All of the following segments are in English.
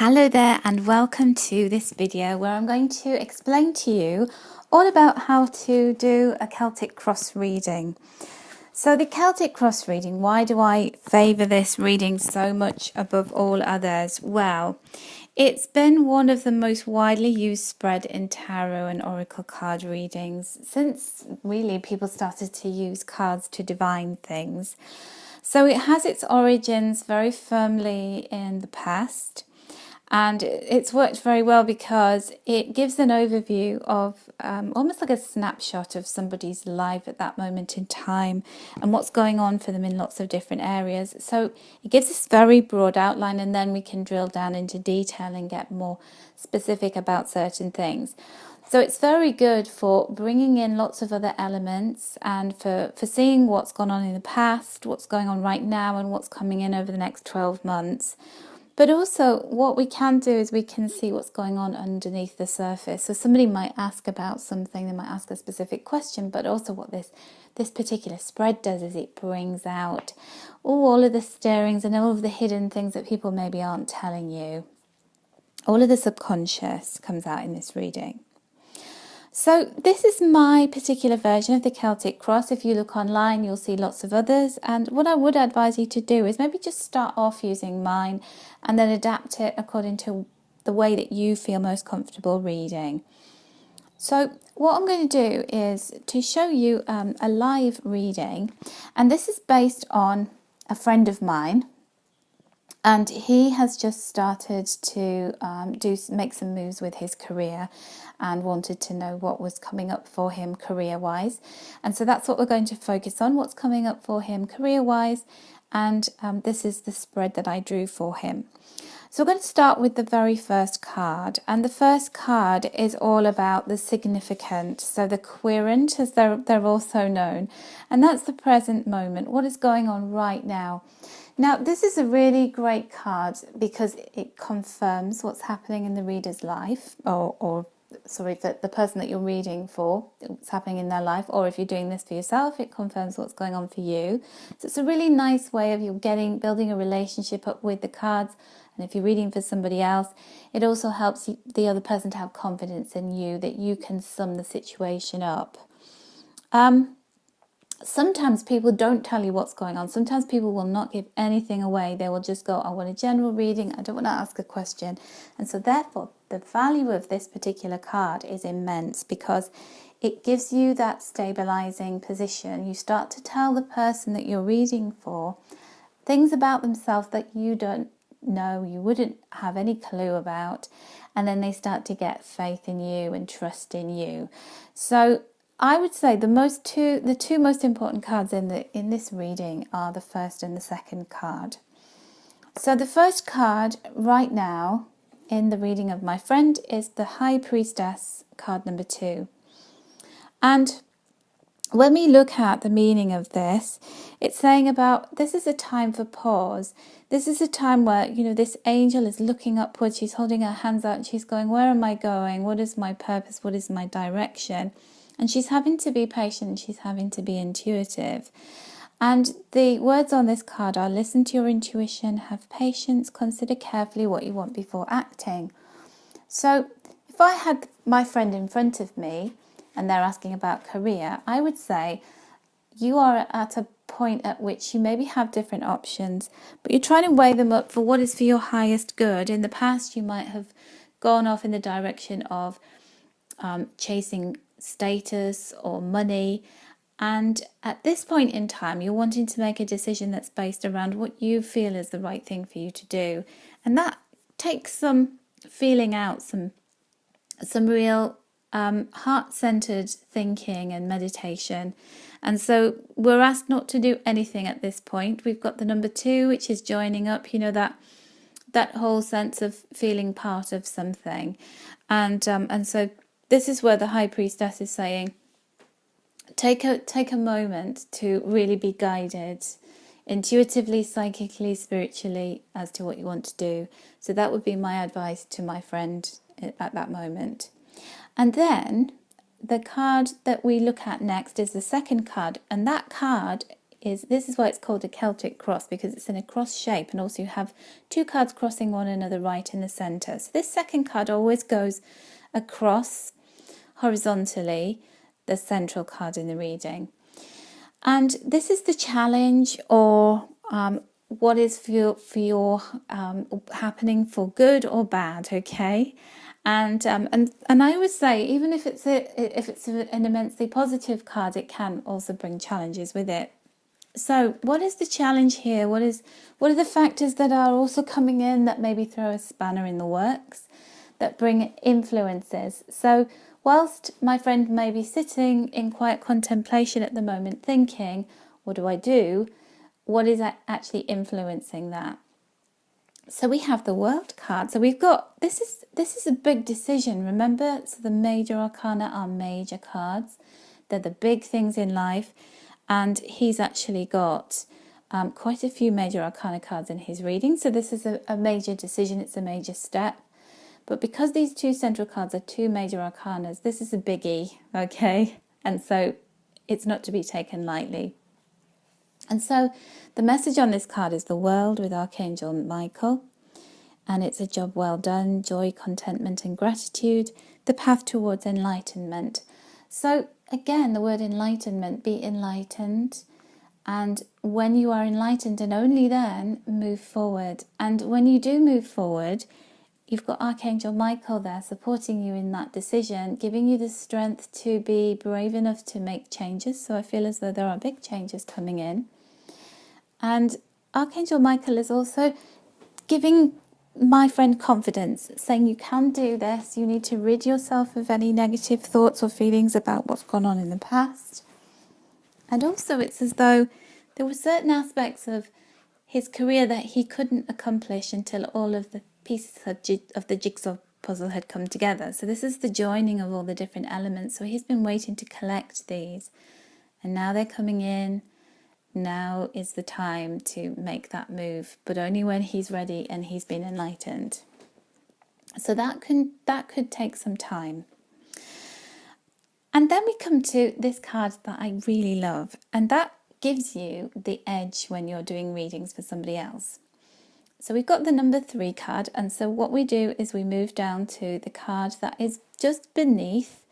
Hello there and welcome to this video where I'm going to explain to you all about how to do a Celtic cross reading. So the Celtic cross reading, why do I favour this reading so much above all others? Well, it's been one of the most widely used spread in tarot and oracle card readings since really people started to use cards to divine things. So it has its origins very firmly in the past. And it's worked very well because it gives an overview of almost like a snapshot of somebody's life at that moment in time and what's going on for them in lots of different areas. So it gives this very broad outline, and then we can drill down into detail and get more specific about certain things. So it's very good for bringing in lots of other elements and for seeing what's gone on in the past, what's going on right now, and what's coming in over the next 12 months. But also what we can do is we can see what's going on underneath the surface. So somebody might ask about something, they might ask a specific question, but also what this particular spread does is it brings out all of the stirrings and all of the hidden things that people maybe aren't telling you. All of the subconscious comes out in this reading. So this is my particular version of the Celtic cross. If you look online, you'll see lots of others. And what I would advise you to do is maybe just start off using mine and then adapt it according to the way that you feel most comfortable reading. So what I'm going to do is to show you a live reading. And this is based on a friend of mine. And he has just started to make some moves with his career and wanted to know what was coming up for him career-wise. And so that's what we're going to focus on, what's coming up for him career-wise. And this is the spread that I drew for him. So we're going to start with the very first card. And the first card is all about the significant. So the querent, as they're also known. And that's the present moment. What is going on right now? Now, this is a really great card because it confirms what's happening in the reader's life, or the person that you're reading for, what's happening in their life, or if you're doing this for yourself, it confirms what's going on for you. So it's a really nice way of you building a relationship up with the cards. And if you're reading for somebody else, it also helps the other person to have confidence in you that you can sum the situation up. Sometimes people don't tell you what's going on. Sometimes people will not give anything away. They will just go, I want a general reading. I don't want to ask a question. And so therefore, the value of this particular card is immense because it gives you that stabilizing position. You start to tell the person that you're reading for things about themselves that you don't know, you wouldn't have any clue about. And then they start to get faith in you and trust in you. So I would say the two most important cards in this reading are the first and the second card. So the first card right now in the reading of my friend is the High Priestess, card number 2. And when we look at the meaning of this, it's saying about this is a time for pause. This is a time where, this angel is looking upwards. She's holding her hands out and she's going, where am I going? What is my purpose? What is my direction? And she's having to be patient, she's having to be intuitive. And the words on this card are listen to your intuition, have patience, consider carefully what you want before acting. So if I had my friend in front of me and they're asking about career, I would say you are at a point at which you maybe have different options, but you're trying to weigh them up for what is for your highest good. In the past, you might have gone off in the direction of chasing status or money, and at this point in time you're wanting to make a decision that's based around what you feel is the right thing for you to do, and that takes some feeling out, some real heart-centered thinking and meditation. And so we're asked not to do anything at this point. We've got the number 2, which is joining up, that whole sense of feeling part of something, and so this is where the High Priestess is saying, take a moment to really be guided intuitively, psychically, spiritually as to what you want to do. So that would be my advice to my friend at that moment. And then the card that we look at next is the second card. And that card is, this is why it's called a Celtic cross, because it's in a cross shape, and also you have two cards crossing one another right in the centre. So this second card always goes across horizontally the central card in the reading. And this is the challenge, or what is for your happening for good or bad, okay? And I always say, even if it's an immensely positive card, it can also bring challenges with it. So what is the challenge here? What are the factors that are also coming in that maybe throw a spanner in the works, that bring influences? So whilst my friend may be sitting in quiet contemplation at the moment thinking, what do I do? What is actually influencing that? So we have the World card. So we've got, this is a big decision, remember? So the major arcana are major cards. They're the big things in life. And he's actually got quite a few major arcana cards in his reading. So this is a major decision. It's a major step. But because these two central cards are two major arcanas, this is a biggie, okay? And so it's not to be taken lightly. And so the message on this card is the World with Archangel Michael. And it's a job well done, joy, contentment and gratitude, the path towards enlightenment. So again, the word enlightenment, be enlightened. And when you are enlightened, and only then, move forward. And when you do move forward, you've got Archangel Michael there supporting you in that decision, giving you the strength to be brave enough to make changes. So I feel as though there are big changes coming in. And Archangel Michael is also giving my friend confidence, saying you can do this. You need to rid yourself of any negative thoughts or feelings about what's gone on in the past. And also it's as though there were certain aspects of his career that he couldn't accomplish until all of the pieces of the jigsaw puzzle had come together. So this is the joining of all the different elements. So he's been waiting to collect these, and now they're coming in. Now is the time to make that move, but only when he's ready and he's been enlightened. So that could take some time. And then we come to this card that I really love, and that gives you the edge when you're doing readings for somebody else. So we've got the number 3 card, and so what we do is we move down to the card that is just beneath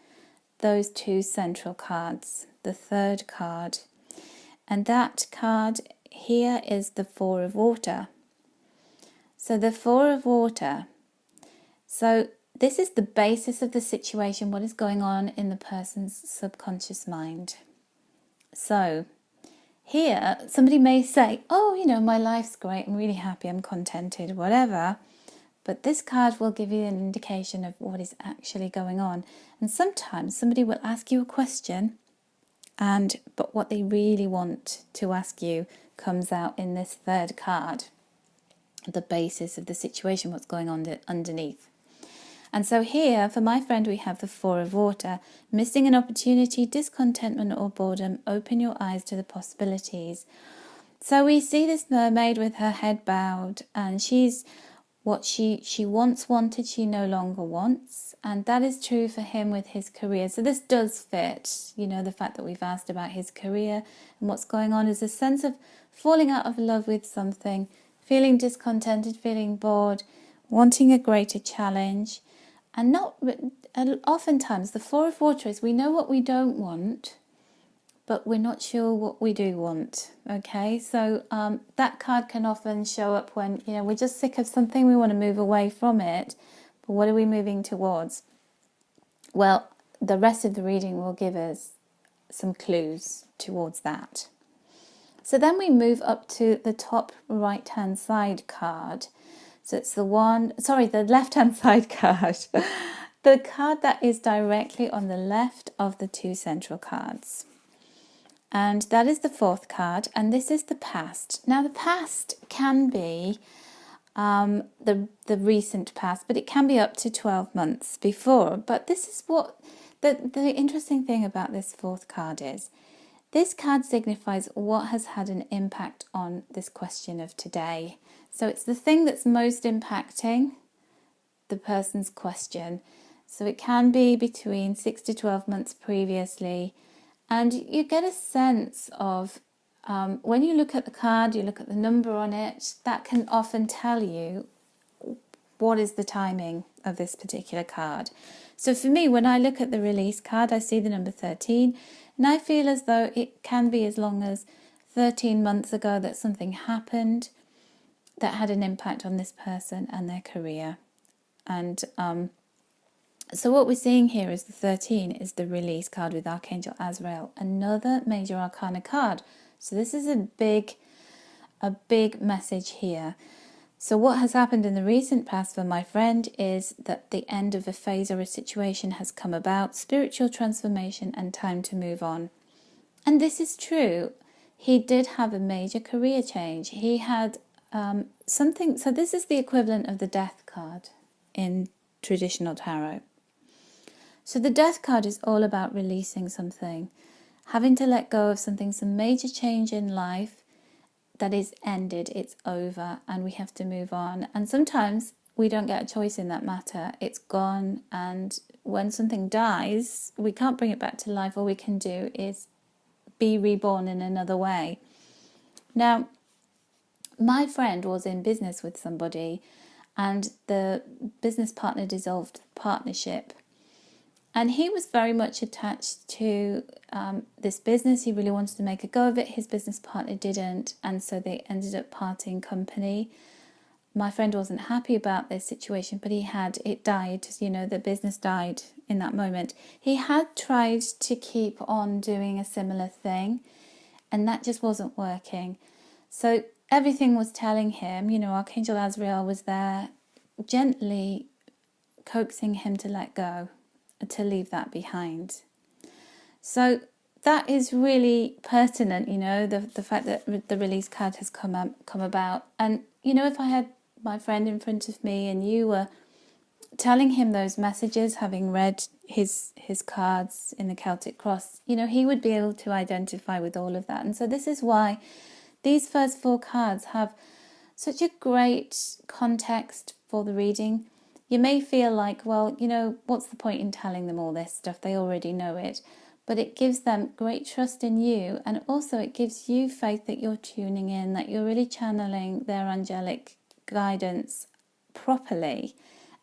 those two central cards, the 3rd card. And that card here is the 4 of water. So the 4 of water. So this is the basis of the situation, what is going on in the person's subconscious mind. So here, somebody may say, oh, you know, my life's great, I'm really happy, I'm contented, whatever. But this card will give you an indication of what is actually going on. And sometimes somebody will ask you a question, but what they really want to ask you comes out in this 3rd card, the basis of the situation, what's going on underneath. And so here, for my friend, we have the 4 of water, missing an opportunity, discontentment or boredom, open your eyes to the possibilities. So we see this mermaid with her head bowed, and she's what she once wanted, she no longer wants. And that is true for him with his career. So this does fit, you know, the fact that we've asked about his career, and what's going on is a sense of falling out of love with something, feeling discontented, feeling bored, wanting a greater challenge. And oftentimes the 4 of water is we know what we don't want, but we're not sure what we do want, okay? So that card can often show up when, you know, we're just sick of something, we want to move away from it, but what are we moving towards? Well, the rest of the reading will give us some clues towards that. So then we move up to the top right-hand side card. So it's the left-hand side card. The card that is directly on the left of the two central cards. And that is the 4th card, and this is the past. Now the past can be the recent past, but it can be up to 12 months before. But this is what the interesting thing about this 4th card is. This card signifies what has had an impact on this question of today. So it's the thing that's most impacting the person's question. So it can be between 6 to 12 months previously. And you get a sense of when you look at the card, you look at the number on it, that can often tell you what is the timing of this particular card. So for me, when I look at the release card, I see the number 13, and I feel as though it can be as long as 13 months ago that something happened that had an impact on this person and their career. And so what we're seeing here is the 13 is the release card with Archangel Azrael, another major arcana card. So this is a big message here. So what has happened in the recent past for my friend is that the end of a phase or a situation has come about, spiritual transformation and time to move on. And this is true. He did have a major career change. He had something, so this is the equivalent of the death card in traditional tarot. So the death card is all about releasing something, having to let go of something, some major change in life that is ended, it's over, and we have to move on. And sometimes we don't get a choice in that matter. It's gone, and when something dies, we can't bring it back to life. All we can do is be reborn in another way. Now, my friend was in business with somebody, and the business partner dissolved the partnership. And he was very much attached to this business. He really wanted to make a go of it. His business partner didn't, and so they ended up parting company. My friend wasn't happy about this situation, but it died, the business died in that moment. He had tried to keep on doing a similar thing, and that just wasn't working. So everything was telling him, Archangel Azrael was there, gently coaxing him to let go, to leave that behind. So that is really pertinent, the fact that the release card has come about. And, if I had my friend in front of me and you were telling him those messages, having read his cards in the Celtic Cross, he would be able to identify with all of that. And so this is why these first 4 cards have such a great context for the reading. You may feel like, well, what's the point in telling them all this stuff? They already know it. But it gives them great trust in you, and also it gives you faith that you're tuning in, that you're really channeling their angelic guidance properly,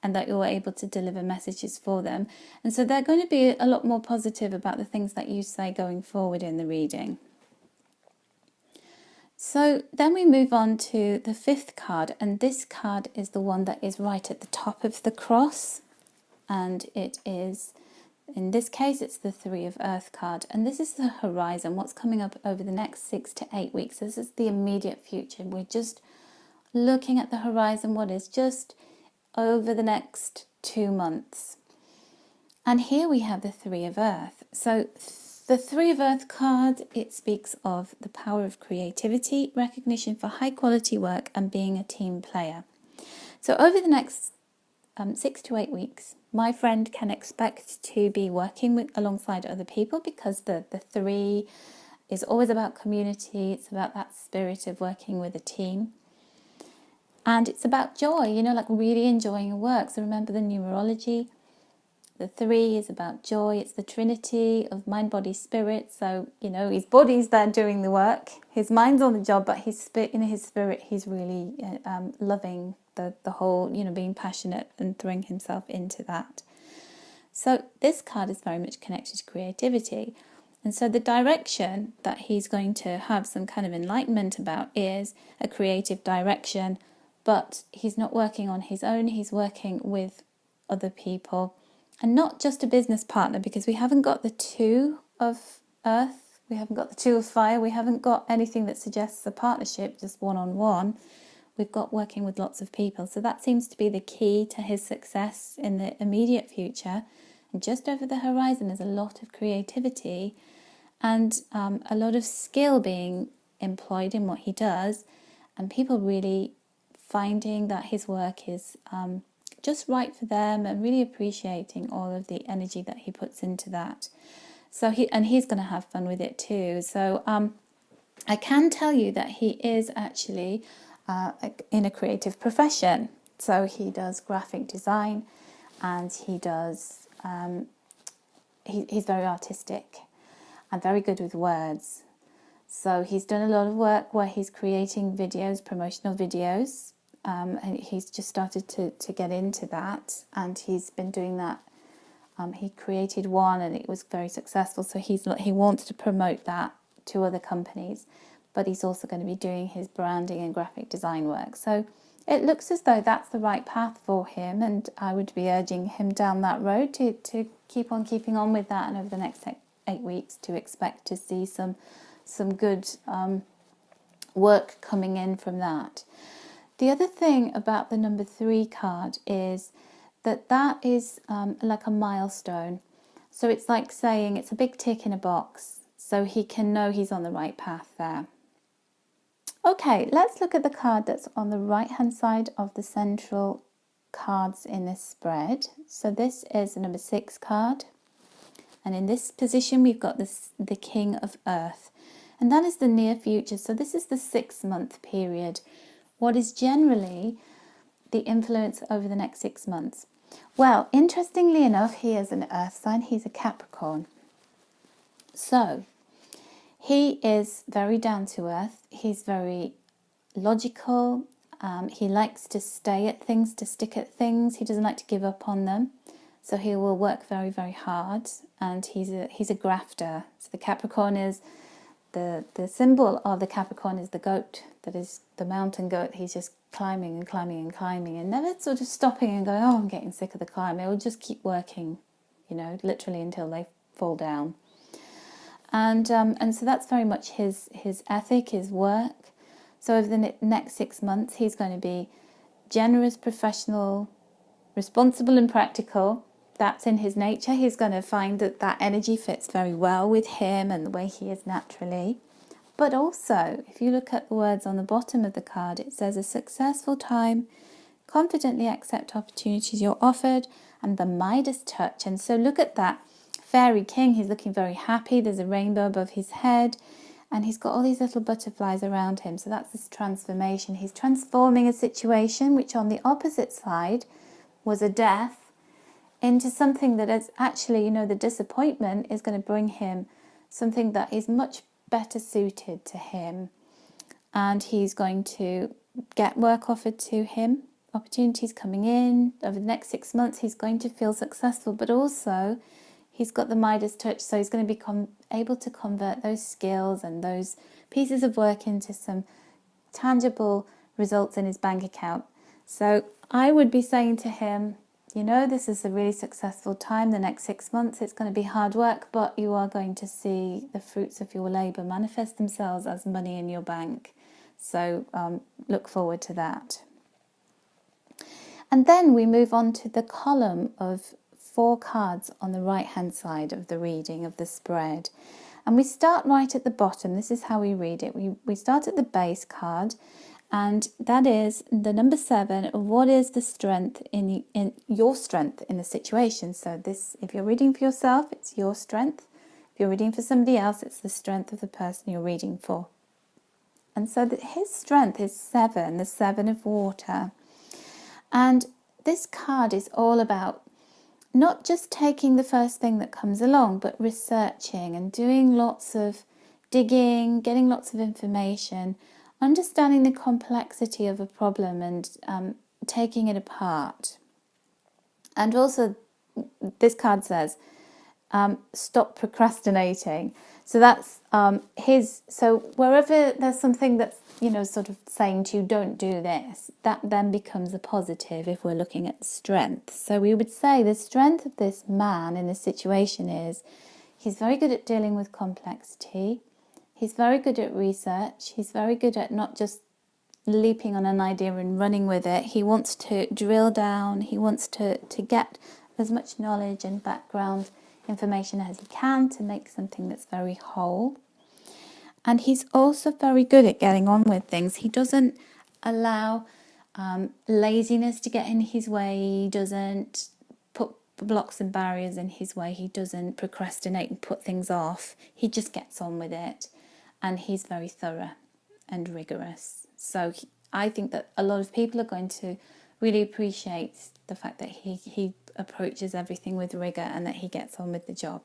and that you're able to deliver messages for them. And so they're going to be a lot more positive about the things that you say going forward in the reading. So then we move on to the 5th card, and this card is the one that is right at the top of the cross, and it is, in this case, it's the 3 of Earth card, and this is the horizon, what's coming up over the next 6 to 8 weeks. This is the immediate future. We're just looking at the horizon, what is just over the next 2 months. And here we have the 3 of Earth. So the 3 of Earth card, it speaks of the power of creativity, recognition for high quality work, and being a team player. So over the next 6 to 8 weeks, my friend can expect to be working alongside other people, because the 3 is always about community. It's about that spirit of working with a team. And it's about joy, like really enjoying your work. So remember the numerology. The 3 is about joy. It's the trinity of mind, body, spirit. So, his body's there doing the work. His mind's on the job, but his spirit, he's really loving the whole, being passionate and throwing himself into that. So this card is very much connected to creativity. And so the direction that he's going to have some kind of enlightenment about is a creative direction, but he's not working on his own. He's working with other people. And not just a business partner, because we haven't got the 2 of Earth, we haven't got the 2 of Fire, we haven't got anything that suggests a partnership, just one-on-one. We've got working with lots of people. So that seems to be the key to his success in the immediate future. And just over the horizon is a lot of creativity and a lot of skill being employed in what he does, and people really finding that his work is just right for them, and really appreciating all of the energy that he puts into that. So he's going to have fun with it too. So I can tell you that he is actually in a creative profession. So he does graphic design, and he does he's very artistic and very good with words. So he's done a lot of work where he's creating videos, promotional videos. And he's just started to get into that, and he's been doing that. He created one and it was very successful, so he wants to promote that to other companies, but he's also going to be doing his branding and graphic design work. So it looks as though that's the right path for him, and I would be urging him down that road to keep on keeping on with that, and over the next 8 weeks to expect to see some good work coming in from that. The other thing about the number 3 card is that is like a milestone. So it's like saying it's a big tick in a box, so he can know he's on the right path there. Okay, let's look at the card that's on the right hand side of the central cards in this spread. So this is the number 6 card, and in this position we've got the King of Earth, and that is the near future. So this is the 6-month period. What is generally the influence over the next 6 months? Well, interestingly enough, he is an earth sign. He's a Capricorn. So he is very down to earth. He's very logical. He likes to stay at things, to stick at things. He doesn't like to give up on them. So he will work very, very hard. And he's a grafter. So the Capricorn is the symbol of the Capricorn is the goat, that is the mountain goat. He's just climbing and climbing and climbing and never sort of stopping and going, oh, I'm getting sick of the climb. It will just keep working, literally until they fall down. And so that's very much his ethic, his work. So over the next 6 months, he's going to be generous, professional, responsible and practical. That's in his nature. He's going to find that energy fits very well with him and the way he is naturally. But also, if you look at the words on the bottom of the card, it says a successful time, confidently accept opportunities you're offered, and the Midas touch. And so look at that fairy king. He's looking very happy. There's a rainbow above his head, and he's got all these little butterflies around him. So that's this transformation. He's transforming a situation which on the opposite side was a death into something that is actually, the disappointment is going to bring him something that is much better suited to him, and he's going to get work offered to him, opportunities coming in over the next 6 months. He's going to feel successful, but also he's got the Midas touch, so he's going to become able to convert those skills and those pieces of work into some tangible results in his bank account. So I would be saying to him, this is a really successful time. The next 6 months, it's going to be hard work, but you are going to see the fruits of your labour manifest themselves as money in your bank. So look forward to that. And then we move on to the column of 4 cards on the right-hand side of the reading of the spread. And we start right at the bottom. This is how we read it. We start at the base card, and that is the number 7. What is the strength in your strength in the situation? So this, if you're reading for yourself, it's your strength. If you're reading for somebody else, it's the strength of the person you're reading for. And so his strength is 7, the 7 of water. And this card is all about not just taking the first thing that comes along, but researching and doing lots of digging, getting lots of information, understanding the complexity of a problem and taking it apart. And also, this card says, stop procrastinating. So that's so wherever there's something that's, sort of saying to you, don't do this, that then becomes a positive if we're looking at strength. So we would say the strength of this man in this situation is he's very good at dealing with complexity. He's very good at research. He's very good at not just leaping on an idea and running with it. He wants to drill down. He wants to get as much knowledge and background information as he can to make something that's very whole. And he's also very good at getting on with things. He doesn't allow laziness to get in his way. He doesn't put blocks and barriers in his way. He doesn't procrastinate and put things off. He just gets on with it. And he's very thorough and rigorous. So I think that a lot of people are going to really appreciate the fact that he approaches everything with rigour and that he gets on with the job.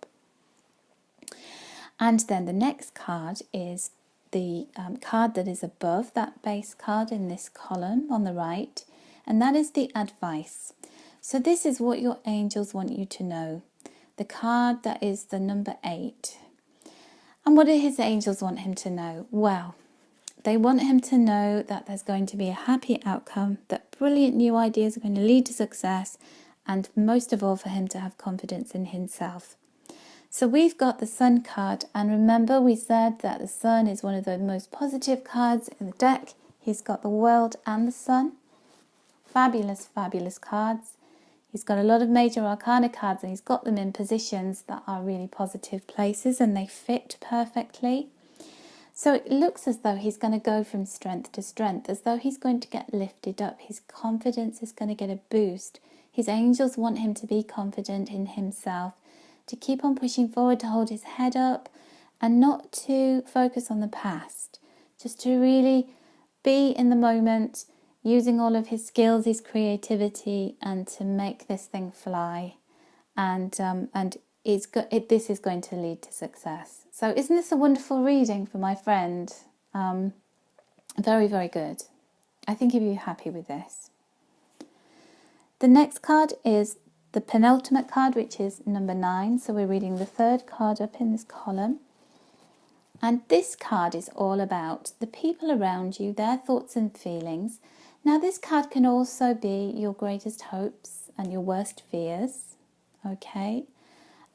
And then the next card is the card that is above that base card in this column on the right, and that is the advice. So this is what your angels want you to know. The card that is the number 8. And what do his angels want him to know? Well, they want him to know that there's going to be a happy outcome, that brilliant new ideas are going to lead to success, and most of all for him to have confidence in himself. So we've got the Sun card, and remember we said that the Sun is one of the most positive cards in the deck. He's got the World and the Sun. Fabulous, fabulous cards. He's got a lot of major arcana cards, and he's got them in positions that are really positive places, and they fit perfectly. So it looks as though he's going to go from strength to strength, as though he's going to get lifted up. His confidence is going to get a boost. His angels want him to be confident in himself, to keep on pushing forward, to hold his head up, and not to focus on the past. Just to really be in the moment, using all of his skills, his creativity, and to make this thing fly. And this is going to lead to success. So isn't this a wonderful reading for my friend? Very, very good. I think you'll be happy with this. The next card is the penultimate card, which is number 9. So we're reading the 3rd card up in this column. And this card is all about the people around you, their thoughts and feelings. Now this card can also be your greatest hopes and your worst fears. Okay.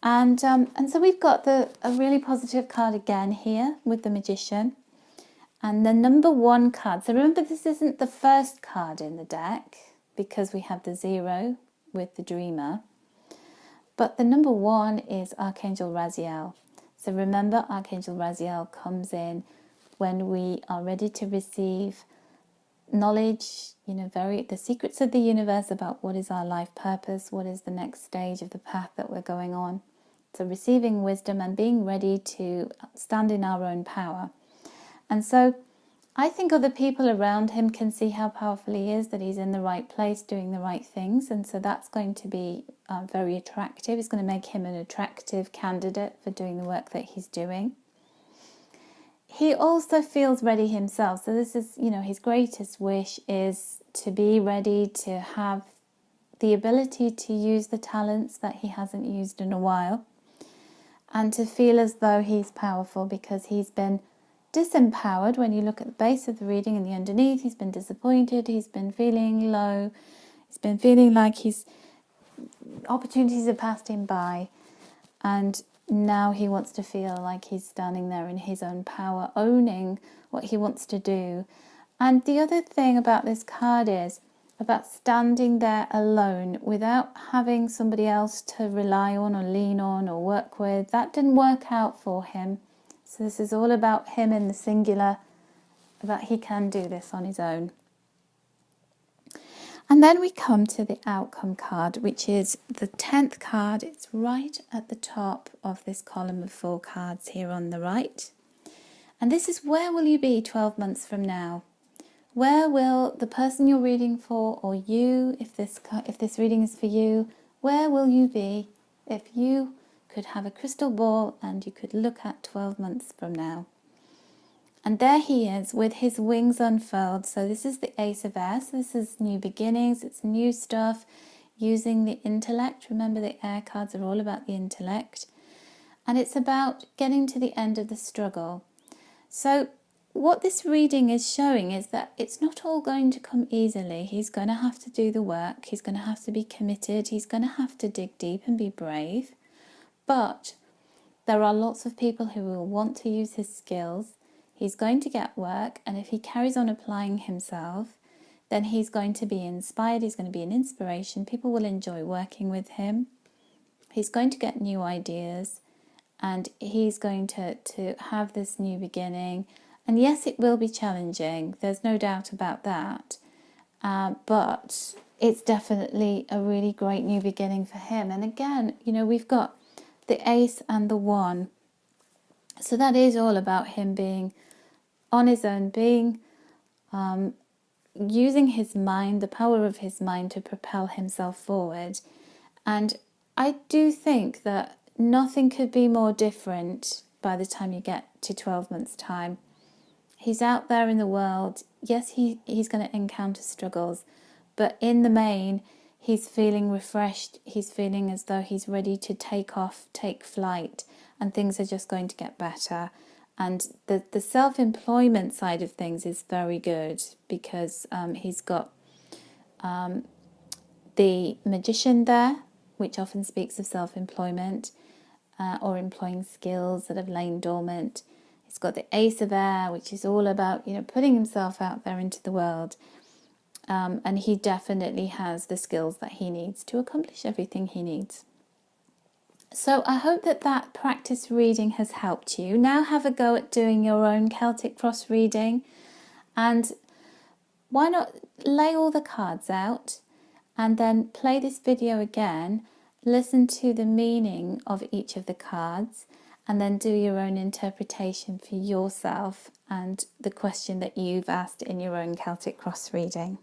And so we've got a really positive card again here with the Magician. And the number 1 card. So remember, this isn't the first card in the deck because we have the 0 with the Dreamer. But the number 1 is Archangel Raziel. So remember, Archangel Raziel comes in when we are ready to receive knowledge, the secrets of the universe about what is our life purpose, what is the next stage of the path that we're going on. So receiving wisdom and being ready to stand in our own power. And so I think other people around him can see how powerful he is, that he's in the right place doing the right things. And so that's going to be very attractive. It's going to make him an attractive candidate for doing the work that he's doing. He also feels ready himself. So this is, his greatest wish is to be ready to have the ability to use the talents that he hasn't used in a while, and to feel as though he's powerful, because he's been disempowered. When you look at the base of the reading and the underneath, he's been disappointed, he's been feeling low, he's been feeling like opportunities have passed him by, and now he wants to feel like he's standing there in his own power, owning what he wants to do. And the other thing about this card is about standing there alone without having somebody else to rely on or lean on or work with. That didn't work out for him. So this is all about him in the singular, that he can do this on his own. And then we come to the outcome card, which is the 10th card. It's right at the top of this column of 4 cards here on the right. And this is, where will you be 12 months from now? Where will the person you're reading for, or you, if this reading is for you, where will you be if you could have a crystal ball and you could look at 12 months from now? And there he is with his wings unfurled. So this is the Ace of Air. So this is new beginnings. It's new stuff, using the intellect. Remember, the air cards are all about the intellect. And it's about getting to the end of the struggle. So what this reading is showing is that it's not all going to come easily. He's going to have to do the work. He's going to have to be committed. He's going to have to dig deep and be brave. But there are lots of people who will want to use his skills. He's going to get work, and if he carries on applying himself, then he's going to be inspired, he's going to be an inspiration, people will enjoy working with him, he's going to get new ideas, and he's going to have this new beginning. And yes, it will be challenging, there's no doubt about that, but it's definitely a really great new beginning for him. And again, we've got the Ace and the 1. So that is all about him being on his own, being using his mind, the power of his mind, to propel himself forward. And I do think that nothing could be more different by the time you get to 12 months' time. He's out there in the world. Yes, he's going to encounter struggles, but in the main, he's feeling refreshed. He's feeling as though he's ready to take off, take flight, and things are just going to get better. And the self-employment side of things is very good because he's got the Magician there, which often speaks of self-employment or employing skills that have lain dormant. He's got the Ace of Air, which is all about, putting himself out there into the world. And he definitely has the skills that he needs to accomplish everything he needs. So I hope that practice reading has helped you. Now have a go at doing your own Celtic cross reading. And why not lay all the cards out and then play this video again, listen to the meaning of each of the cards, and then do your own interpretation for yourself and the question that you've asked in your own Celtic cross reading.